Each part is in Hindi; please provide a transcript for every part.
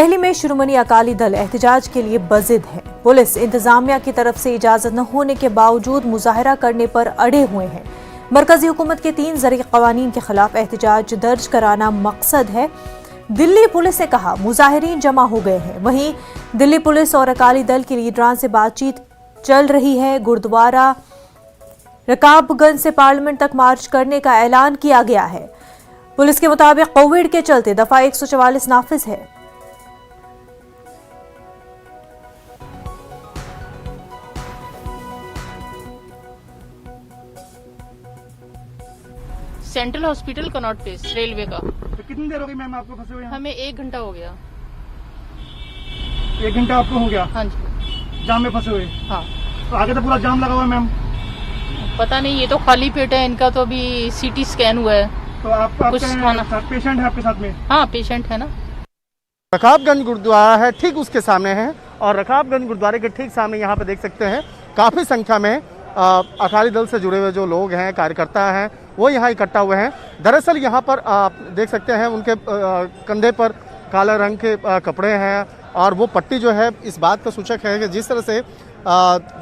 दिल्ली में शिरोमणि अकाली दल एहतजाज के लिए बजिद है। पुलिस इंतजामिया की तरफ से इजाजत न होने के बावजूद मुजाहरा करने पर अड़े हुए हैं। मरकजी हुकूमत के 3 ज़रूरी क़वानीन के खिलाफ एहतजाज दर्ज कराना मकसद है। दिल्ली पुलिस ने कहा मुजाहिरीन जमा हो गए हैं। वहीं दिल्ली पुलिस और अकाली दल के लीडरान से बातचीत चल रही है। गुरुद्वारा रकाबगंज से पार्लियामेंट तक मार्च करने का ऐलान किया गया है। पुलिस के मुताबिक कोविड के चलते दफा 144 नाफिज है। Central hospital Connaught place railway का। तो कितनी देर हो गई मैम आपको फंसे हुए? हमें 1 घंटा हो गया। 1 घंटा आपको हो गया? हाँ जी। जाम में फंसे हुए? हाँ। तो आगे तो पूरा जाम लगा हुआ है मैम। पता नहीं, ये तो खाली पेट है, इनका तो अभी सीटी स्कैन हुआ है। तो आपका पेशेंट है आपके साथ में? हाँ, पेशेंट है ना। रकाबगंज गुरुद्वारा है, ठीक उसके सामने है। और रकाबगंज गुरुद्वारे के ठीक सामने यहाँ पे देख सकते हैं काफ़ी संख्या में अकाली दल से जुड़े हुए जो लोग हैं, कार्यकर्ता हैं, वो यहाँ इकट्ठा हुए हैं। दरअसल यहाँ पर आप देख सकते हैं उनके कंधे पर काले रंग के कपड़े हैं और वो पट्टी जो है इस बात का सूचक है कि जिस तरह से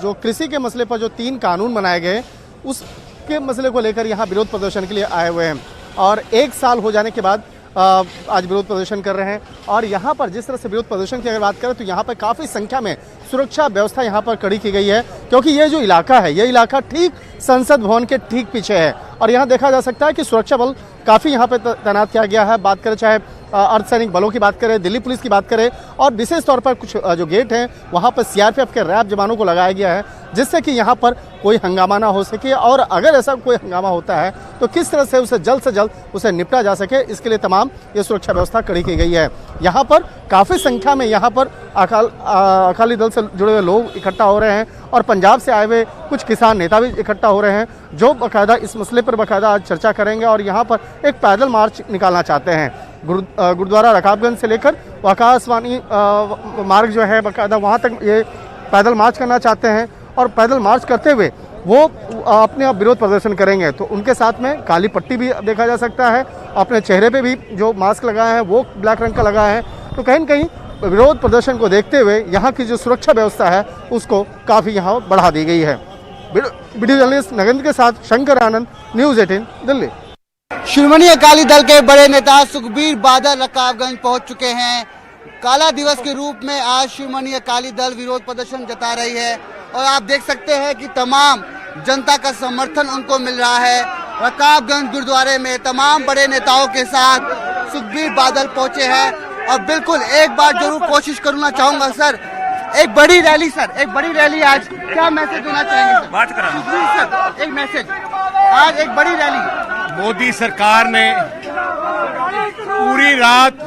जो कृषि के मसले पर जो 3 कानून बनाए गए उसके मसले को लेकर यहाँ विरोध प्रदर्शन के लिए आए हुए हैं। और 1 साल हो जाने के बाद आज विरोध प्रदर्शन कर रहे हैं। और यहाँ पर जिस तरह से विरोध प्रदर्शन की अगर बात करें तो यहाँ पर काफ़ी संख्या में सुरक्षा व्यवस्था यहाँ पर कड़ी की गई है, क्योंकि ये जो इलाका है ये इलाका ठीक संसद भवन के ठीक पीछे है। और यहाँ देखा जा सकता है कि सुरक्षा बल काफ़ी यहाँ पर तैनात किया गया है। बात करें चाहे अर्धसैनिक बलों की बात करें, दिल्ली पुलिस की बात करें, और विशेष तौर पर कुछ जो गेट हैं वहाँ पर सीआरपीएफ के रैप जवानों को लगाया गया है, जिससे कि यहाँ पर कोई हंगामा ना हो सके। और अगर ऐसा कोई हंगामा होता है तो किस तरह से उसे जल्द उसे निपटा जा सके, इसके लिए तमाम ये सुरक्षा व्यवस्था कड़ी की गई है। यहाँ पर काफ़ी संख्या में यहाँ पर अकाली दल से जुड़े हुए लोग इकट्ठा हो रहे हैं और पंजाब से आए हुए कुछ किसान नेता भी इकट्ठा हो रहे हैं, जो बाकायदा इस मसले पर बाकायदा आज चर्चा करेंगे और यहाँ पर एक पैदल मार्च निकालना चाहते हैं। गुरुद्वारा रकाबगंज से लेकर आकाशवाणी मार्ग जो है बाकायदा वहाँ तक ये पैदल मार्च करना चाहते हैं। और पैदल मार्च करते हुए वो अपने आप विरोध प्रदर्शन करेंगे। तो उनके साथ में काली पट्टी भी देखा जा सकता है, अपने चेहरे पे भी जो मास्क लगाए हैं वो ब्लैक रंग का लगाया है। तो कहीं न कहीं विरोध प्रदर्शन को देखते हुए यहाँ की जो सुरक्षा व्यवस्था है उसको काफ़ी यहाँ बढ़ा दी गई है। वीडियो जर्नलिस्ट नगेंद्र के साथ शंकर आनंद, न्यूज़ 18 दिल्ली। शिरोमणि अकाली दल के बड़े नेता सुखबीर बादल रकाबगंज पहुंच चुके हैं। काला दिवस के रूप में आज शिरोमणि अकाली दल विरोध प्रदर्शन जता रही है और आप देख सकते हैं कि तमाम जनता का समर्थन उनको मिल रहा है। रकाबगंज गुरुद्वारे में तमाम बड़े नेताओं के साथ सुखबीर बादल पहुंचे हैं और बिल्कुल एक बार जरूर कोशिश करना चाहूंगा सर, एक बड़ी रैली सर, एक बड़ी रैली आज क्या मैसेज देना चाहेंगे सर? बात करा सुखबीर सर, एक मैसेज आज एक बड़ी रैली। मोदी सरकार ने पूरी रात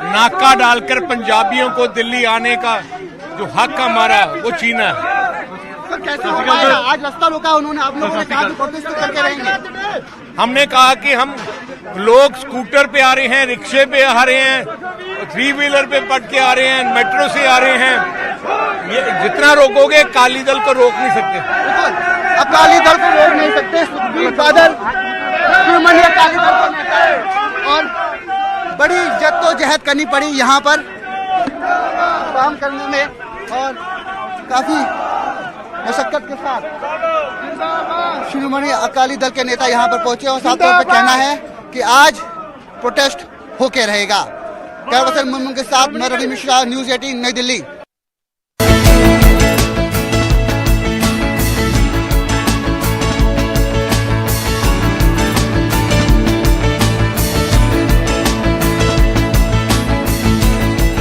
नाका डालकर पंजाबियों को दिल्ली आने का जो हक हमारा वो छीना है। सर कैसे हो पाएगा? आज रास्ता रोका उन्होंने, आप लोगों ने कहा कि प्रोटेस्ट तो करके रहेंगे। हमने कहा कि हम लोग स्कूटर पे आ रहे हैं, रिक्शे पे आ रहे हैं, 3 व्हीलर पे पट के आ रहे हैं, मेट्रो से आ रहे हैं, ये जितना रोकोगे अकाली दल को रोक नहीं सकते। अकाली दल को रोक नहीं सकते। सुखबीर बादल शिरोमणि अकाली दल को नेता और बड़ी जद्दोजहद करनी पड़ी यहाँ पर काम करने में और काफी मशक्कत के साथ शिरोमणि अकाली दल के नेता यहाँ पर पहुंचे और साफ तौर पर कहना है कि आज प्रोटेस्ट होके रहेगा। कैमरा पर्सन मुनमुन के साथ मैं रवि मिश्रा, न्यूज़ 18 नई दिल्ली।